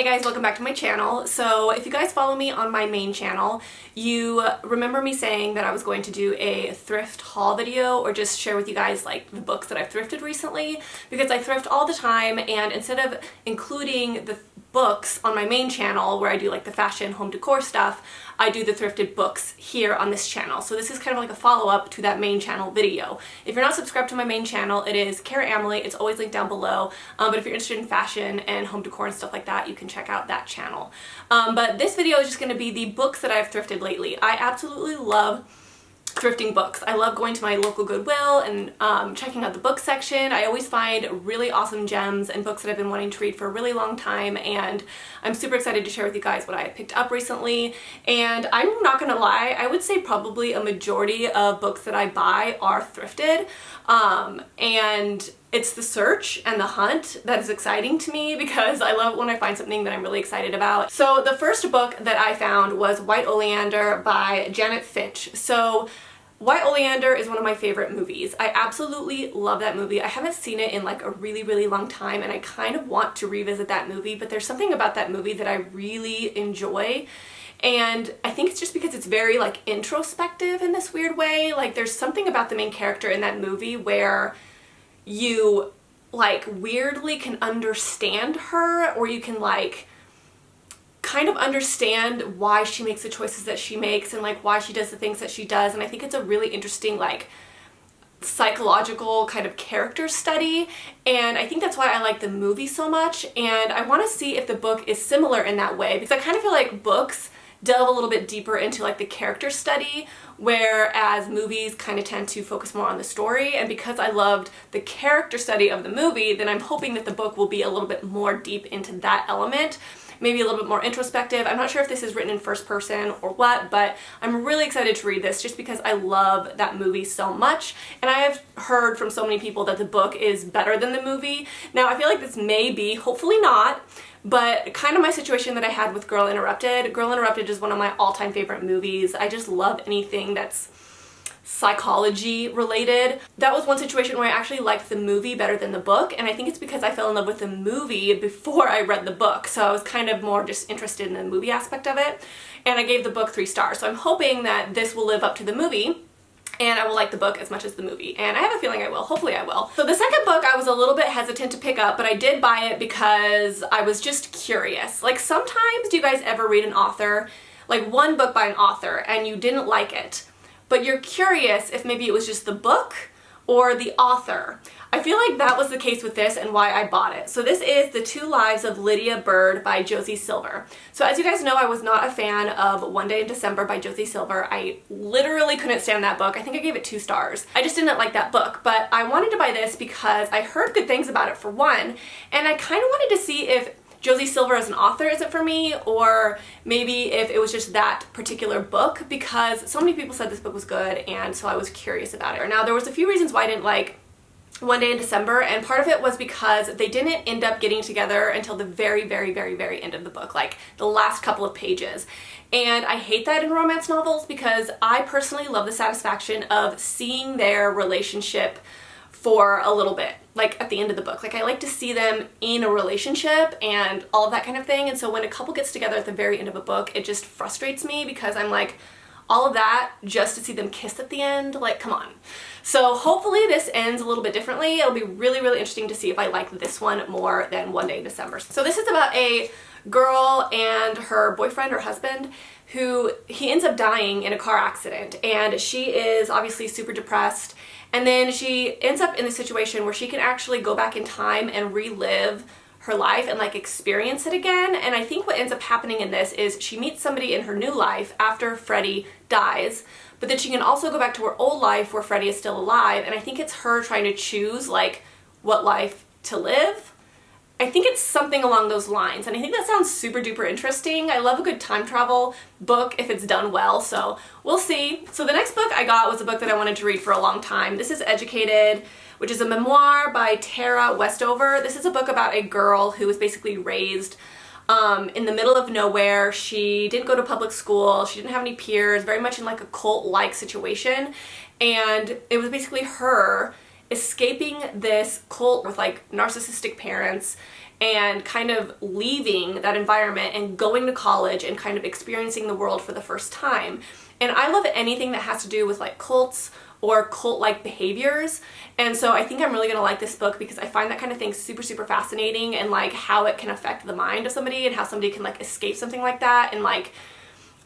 guys, welcome back to my channel. So if you guys follow me on my main channel, you remember me saying that I was going to do a thrift haul video or just share with you guys like the books that I've thrifted recently, because I thrift all the time, and instead of including the books on my main channel where I do like the fashion home decor stuff, I do the thrifted books here on this channel. So this is kind of like a follow-up to that main channel video. If you're not subscribed to my main channel, it is Cara Emily. It's always linked down below. But if you're interested in fashion and home decor and stuff like that, you can check out that channel. But this video is just going to be the books that I've thrifted lately. I absolutely love thrifting books. I love going to my local Goodwill and checking out the book section. I always find really awesome gems and books that I've been wanting to read for a really long time, and I'm super excited to share with you guys what I picked up recently. And I'm not gonna lie, I would say probably a majority of books that I buy are thrifted, and it's the search and the hunt that is exciting to me, because I love when I find something that I'm really excited about. So the first book that I found was White Oleander by Janet Finch. So White Oleander is one of my favorite movies. I absolutely love that movie. I haven't seen it in like a really long time, and I kind of want to revisit that movie, but there's something about that movie that I really enjoy. And I think it's just because it's very like introspective in this weird way. Like there's something about the main character in that movie where you like weirdly can understand her, or you can like kind of understand why she makes the choices that she makes and like why she does the things that she does. And I think it's a really interesting like psychological kind of character study, and I think that's why I like the movie so much. And I want to see if the book is similar in that way, because I kind of feel like books delve a little bit deeper into like the character study, whereas movies kind of tend to focus more on the story. And because I loved the character study of the movie, then I'm hoping that the book will be a little bit more deep into that element, maybe a little bit more introspective. I'm not sure if this is written in first person or what, but I'm really excited to read this just because I love that movie so much. And I have heard from so many people that the book is better than the movie. Now I feel like this may be, hopefully not, but kind of my situation that I had with Girl Interrupted. Girl Interrupted is one of my all-time favorite movies. I just love anything that's psychology related. That was one situation where I actually liked the movie better than the book, and I think it's because I fell in love with the movie before I read the book, so I was kind of more just interested in the movie aspect of it, and I gave the book 3 stars. So I'm hoping that this will live up to the movie, and I will like the book as much as the movie, and I have a feeling I will. Hopefully I will. So the second book I was a little bit hesitant to pick up, but I did buy it because I was just curious. Like sometimes, do you guys ever read an author, like one book by an author, and you didn't like it, but you're curious if maybe it was just the book or the author? I feel like that was the case with this and why I bought it. So this is The 2 Lives of Lydia Bird by Josie Silver. So as you guys know, I was not a fan of One Day in December by Josie Silver. I literally couldn't stand that book. I think I gave it 2 stars. I just didn't like that book, but I wanted to buy this because I heard good things about it for one, and I kind of wanted to see if Josie Silver as an author isn't for me, or maybe if it was just that particular book, because so many people said this book was good, and so I was curious about it. Now there was a few reasons why I didn't like One Day in December, and part of it was because they didn't end up getting together until the very end of the book, like the last couple of pages. And I hate that in romance novels, because I personally love the satisfaction of seeing their relationship for a little bit, like at the end of the book. Like I like to see them in a relationship and all of that kind of thing. And so when a couple gets together at the very end of a book, it just frustrates me, because I'm like, all of that just to see them kiss at the end, like come on. So hopefully this ends a little bit differently. It'll be really interesting to see if I like this one more than One Day in December. So this is about a girl and her boyfriend or husband who he ends up dying in a car accident, and she is obviously super depressed. And then she ends up in the situation where she can actually go back in time and relive her life and like experience it again. And I think what ends up happening in this is she meets somebody in her new life after Freddie dies, but then she can also go back to her old life where Freddie is still alive. And I think it's her trying to choose like what life to live. I think it's something along those lines, and I think that sounds super duper interesting. I love a good time travel book if it's done well, so we'll see. So the next book I got was a book that I wanted to read for a long time. This is Educated, which is a memoir by Tara Westover. This is a book about a girl who was basically raised in the middle of nowhere. She didn't go to public school, she didn't have any peers, very much in like a cult-like situation, and it was basically her escaping this cult with like narcissistic parents and kind of leaving that environment and going to college and kind of experiencing the world for the first time. And I love anything that has to do with like cults or cult-like behaviors, and so I think I'm really gonna like this book because I find that kind of thing super, super fascinating, and like how it can affect the mind of somebody and how somebody can like escape something like that, and like,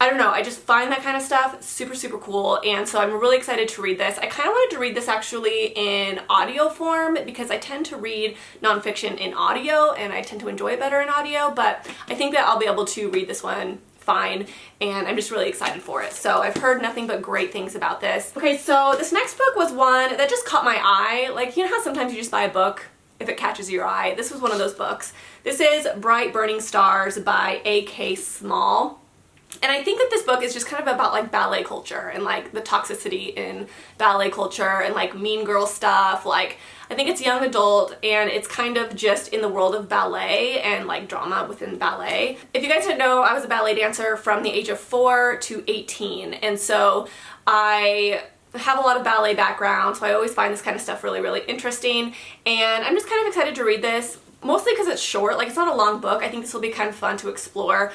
I don't know, I just find that kind of stuff super, super cool, and so I'm really excited to read this. I kind of wanted to read this actually in audio form because I tend to read nonfiction in audio and I tend to enjoy it better in audio, but I think that I'll be able to read this one fine, and I'm just really excited for it. So I've heard nothing but great things about this. Okay, so this next book was one that just caught my eye. Like, you know how sometimes you just buy a book if it catches your eye? This was one of those books. This is Bright Burning Stars by A.K. Small. And I think that this book is just kind of about like ballet culture and like the toxicity in ballet culture and like mean girl stuff. Like, I think it's young adult and it's kind of just in the world of ballet and like drama within ballet. If you guys didn't know, I was a ballet dancer from the age of 4 to 18, and so I have a lot of ballet background, so I always find this kind of stuff really, really interesting, and I'm just kind of excited to read this. Mostly because it's short, like it's not a long book. I think this will be kind of fun to explore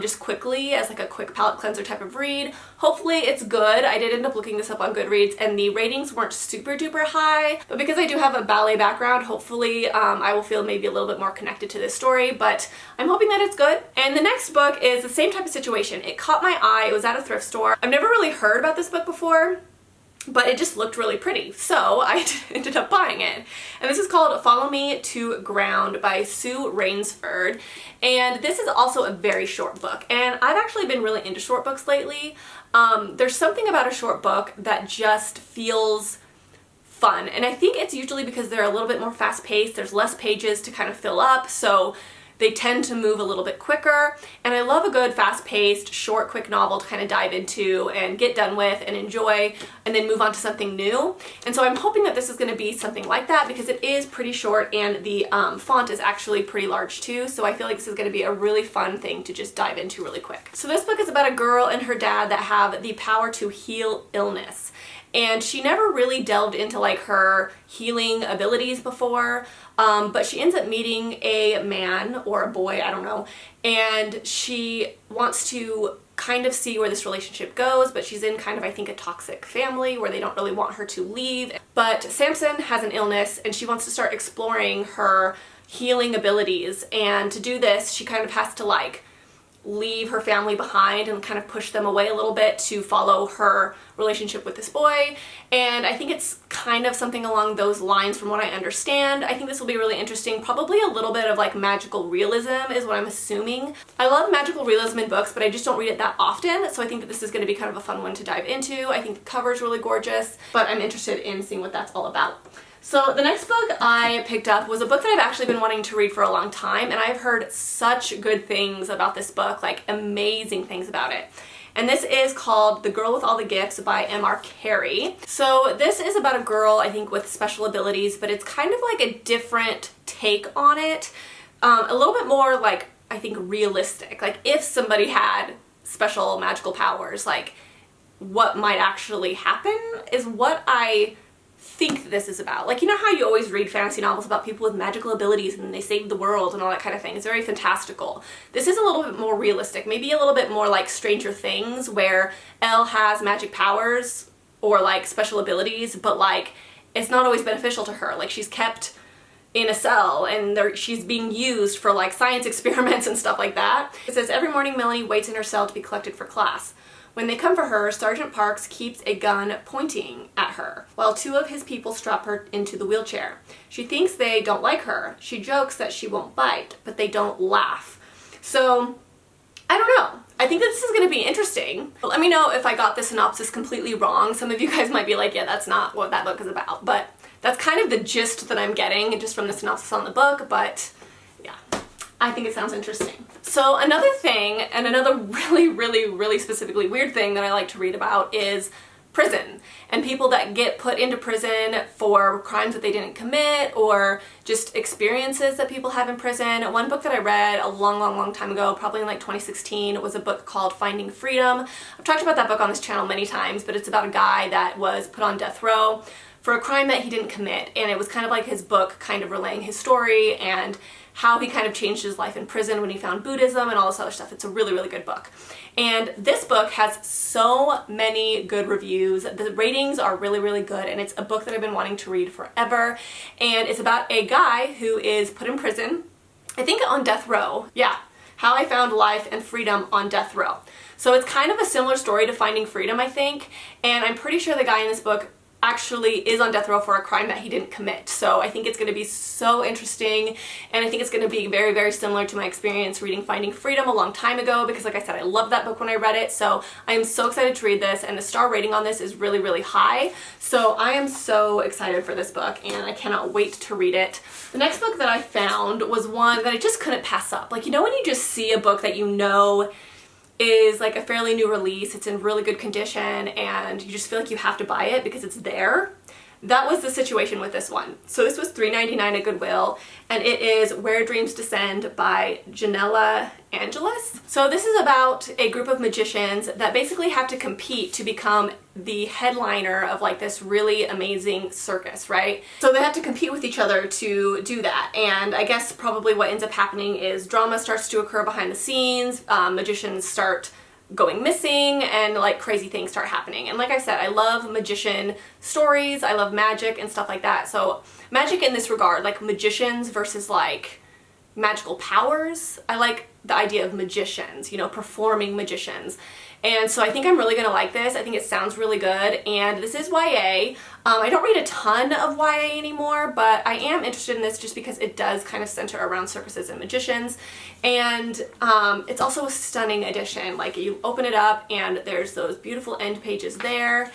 just quickly as like a quick palate cleanser type of read. Hopefully it's good. I did end up looking this up on Goodreads and the ratings weren't super duper high, but because I do have a ballet background, hopefully I will feel maybe a little bit more connected to this story, but I'm hoping that it's good. And the next book is the same type of situation. It caught my eye. It was at a thrift store. I've never really heard about this book before, but it just looked really pretty, so I ended up buying it. And this is called Follow Me to Ground by Sue Rainsford, and this is also a very short book, and I've actually been really into short books lately. There's something about a short book that just feels fun, and I think it's usually because they're a little bit more fast-paced, there's less pages to kind of fill up, so they tend to move a little bit quicker, and I love a good fast-paced, short, quick novel to kind of dive into and get done with and enjoy and then move on to something new. And so I'm hoping that this is going to be something like that because it is pretty short and the font is actually pretty large too, so I feel like this is going to be a really fun thing to just dive into really quick. So this book is about a girl and her dad that have the power to heal illness. And she never really delved into like her healing abilities before, but she ends up meeting a man or a boy, I don't know, and she wants to kind of see where this relationship goes, but she's in kind of, I think, a toxic family where they don't really want her to leave. But Samson has an illness and she wants to start exploring her healing abilities, and to do this she kind of has to like leave her family behind and kind of push them away a little bit to follow her relationship with this boy. And I think it's kind of something along those lines from what I understand. I think this will be really interesting. Probably a little bit of like magical realism is what I'm assuming. I love magical realism in books, but I just don't read it that often, so I think that this is going to be kind of a fun one to dive into. I think the cover is really gorgeous, but I'm interested in seeing what that's all about. So the next book I picked up was a book that I've actually been wanting to read for a long time, and I've heard such good things about this book, like amazing things about it. And this is called The Girl with All the Gifts by M.R. Carey. So this is about a girl, I think, with special abilities, but it's kind of like a different take on it. A little bit more like, I think, realistic. Like if somebody had special magical powers, like what might actually happen is what I think this is about. Like, you know how you always read fantasy novels about people with magical abilities and they save the world and all that kind of thing? It's very fantastical. This is a little bit more realistic, maybe a little bit more like Stranger Things, where Elle has magic powers or like special abilities, but like it's not always beneficial to her. Like she's kept in a cell and she's being used for like science experiments and stuff like that. It says, every morning Melanie waits in her cell to be collected for class. When they come for her, Sergeant Parks keeps a gun pointing at her, while two of his people strap her into the wheelchair. She thinks they don't like her. She jokes that she won't bite, but they don't laugh. So, I don't know. I think that this is going to be interesting. But let me know if I got the synopsis completely wrong. Some of you guys might be like, yeah, that's not what that book is about. But that's kind of the gist that I'm getting just from the synopsis on the book, but yeah. I think it sounds interesting. So another thing, and another really, really, really specifically weird thing that I like to read about is prison and people that get put into prison for crimes that they didn't commit or just experiences that people have in prison. One book that I read a long time ago, probably in like 2016, was a book called Finding Freedom. I've talked about that book on this channel many times, but it's about a guy that was put on death row for a crime that he didn't commit, and it was kind of like his book kind of relaying his story and how he kind of changed his life in prison when he found Buddhism and all this other stuff. It's a really, really good book. And this book has so many good reviews. The ratings are really, really good, and it's a book that I've been wanting to read forever. And it's about a guy who is put in prison, I think on death row. Yeah, How I Found Life and Freedom on Death Row. So it's kind of a similar story to Finding Freedom, I think, and I'm pretty sure the guy in this book actually is on death row for a crime that he didn't commit. So I think it's going to be so interesting, and I think it's going to be very, very similar to my experience reading Finding Freedom a long time ago, because like I said, I loved that book when I read it. So I am so excited to read this, and the star rating on this is really, really high. So I am so excited for this book, and I cannot wait to read it. The next book that I found was one that I just couldn't pass up. Like, you know when you just see a book that you know is like a fairly new release, it's in really good condition, and you just feel like you have to buy it because it's there? That was the situation with this one. So this was $3.99 at Goodwill, and it is Where Dreams Descend by Janella Angelis. So this is about a group of magicians that basically have to compete to become the headliner of like this really amazing circus, right? So they have to compete with each other to do that, and I guess probably what ends up happening is drama starts to occur behind the scenes, magicians start going missing, and like crazy things start happening. And like I said, I love magician stories, I love magic and stuff like that. So magic in this regard, like magicians versus like magical powers. I like the idea of magicians, you know, performing magicians. And so I think I'm really gonna like this. I think it sounds really good, and this is YA. I don't read a ton of YA anymore, but I am interested in this just because it does kind of center around circuses and magicians, and it's also a stunning edition. Like, you open it up and there's those beautiful end pages there,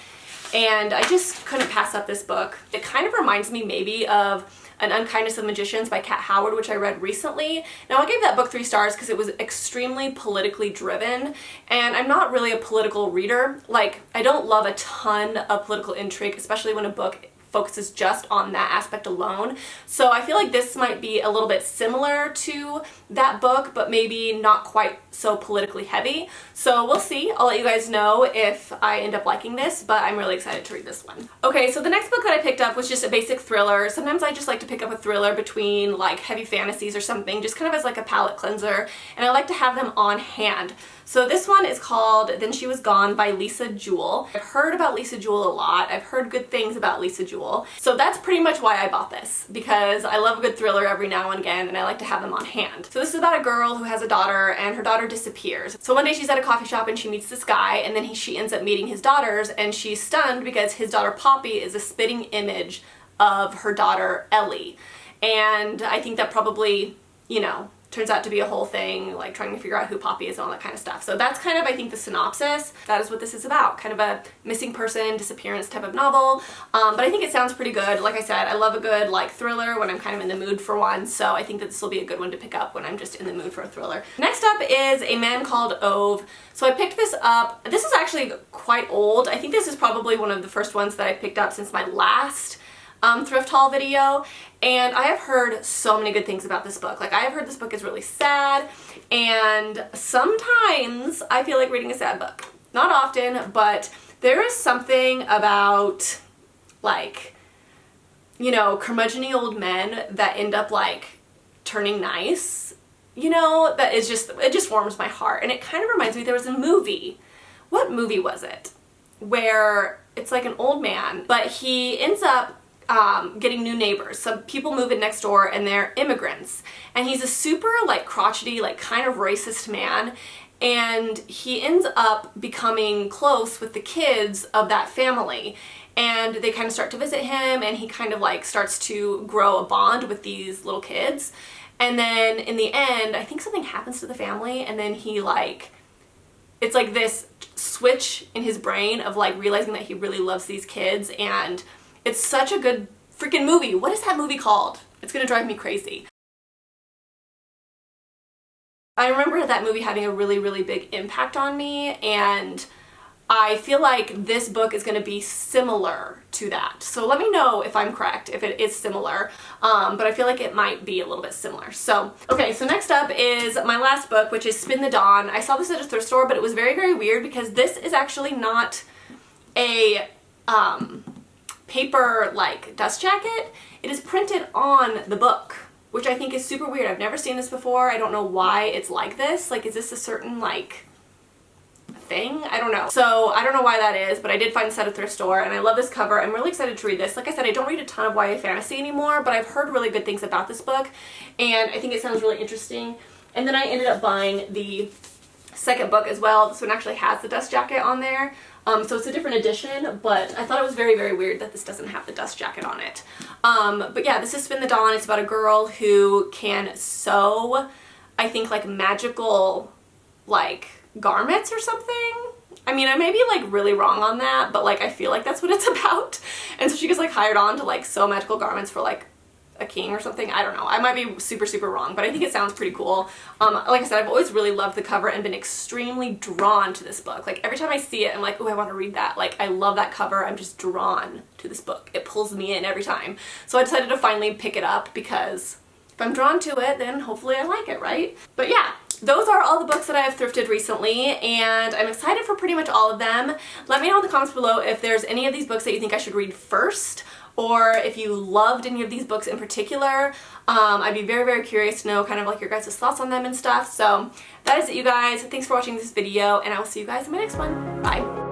and I just couldn't pass up this book. It kind of reminds me maybe of An Unkindness of Magicians by Kat Howard, which I read recently. Now, I gave that book 3 stars because it was extremely politically driven, and I'm not really a political reader. Like, I don't love a ton of political intrigue, especially when a book focuses just on that aspect alone. So I feel like this might be a little bit similar to that book, but maybe not quite so politically heavy. So we'll see. I'll let you guys know if I end up liking this, but I'm really excited to read this one. Okay, so the next book that I picked up was just a basic thriller. Sometimes I just like to pick up a thriller between like heavy fantasies or something, just kind of as like a palate cleanser, and I like to have them on hand. So this one is called Then She Was Gone by Lisa Jewell. I've heard about Lisa Jewell a lot. I've heard good things about Lisa Jewell. So that's pretty much why I bought this, because I love a good thriller every now and again, and I like to have them on hand. So this is about a girl who has a daughter, and her daughter disappears. So one day she's at a coffee shop and she meets this guy, and then she ends up meeting his daughters, and she's stunned because his daughter Poppy is a spitting image of her daughter Ellie. And I think that probably, you know, turns out to be a whole thing, like trying to figure out who Poppy is and all that kind of stuff. So that's kind of, I think, the synopsis. That is what this is about. Kind of a missing person, disappearance type of novel. But I think it sounds pretty good. Like I said, I love a good like thriller when I'm kind of in the mood for one. So I think that this will be a good one to pick up when I'm just in the mood for a thriller. Next up is A Man Called Ove. So I picked this up. This is actually quite old. I think this is probably one of the first ones that I picked up since my last thrift haul video, and I have heard so many good things about this book. Like, I have heard this book is really sad, and sometimes I feel like reading a sad book. Not often, but there is something about, like, you know, curmudgeon-y old men that end up, like, turning nice, you know, that is just, it just warms my heart. And it kind of reminds me, there was a movie. What movie was it? Where it's like an old man, but he ends up getting new neighbors. Some people move in next door and they're immigrants. And he's a super like crotchety, like kind of racist man. And he ends up becoming close with the kids of that family. And they kind of start to visit him, and he kind of like starts to grow a bond with these little kids. And then in the end, I think something happens to the family, and then he like, it's like this switch in his brain of like realizing that he really loves these kids, and it's such a good freaking movie. What is that movie called? It's gonna drive me crazy. I remember that movie having a really, really big impact on me, and I feel like this book is gonna be similar to that. So let me know if I'm correct, if it is similar, but I feel like it might be a little bit similar. So, okay, so next up is my last book, which is Spin the Dawn. I saw this at a thrift store, but it was very, very weird because this is actually not a paper like dust jacket. It is printed on the book, which I think is super weird. I've never seen this before. I don't know why it's like this. Like, is this a certain like thing? I don't know. So I don't know why that is, but I did find this at a thrift store and I love this cover. I'm really excited to read this. Like I said, I don't read a ton of YA fantasy anymore, but I've heard really good things about this book and I think it sounds really interesting. And then I ended up buying the second book as well. This one actually has the dust jacket on there. So it's a different edition, but I thought it was very, very weird that this doesn't have the dust jacket on it. But yeah, this is Spin the Doll and it's about a girl who can sew, I think, like magical, like, garments or something. I mean, I may be like really wrong on that, but like I feel like that's what it's about. And so she gets like hired on to like sew magical garments for like a king or something. I don't know. I might be super, super wrong, but I think it sounds pretty cool. Like I said, I've always really loved the cover and been extremely drawn to this book. Like every time I see it, I'm like, oh, I want to read that. Like I love that cover. I'm just drawn to this book. It pulls me in every time. So I decided to finally pick it up because if I'm drawn to it, then hopefully I like it, right? But yeah, those are all the books that I have thrifted recently, and I'm excited for pretty much all of them. Let me know in the comments below if there's any of these books that you think I should read first, or if you loved any of these books in particular. I'd be very, very curious to know kind of like your guys' thoughts on them and stuff. So that is it, you guys. Thanks for watching this video, and I will see you guys in my next one. Bye.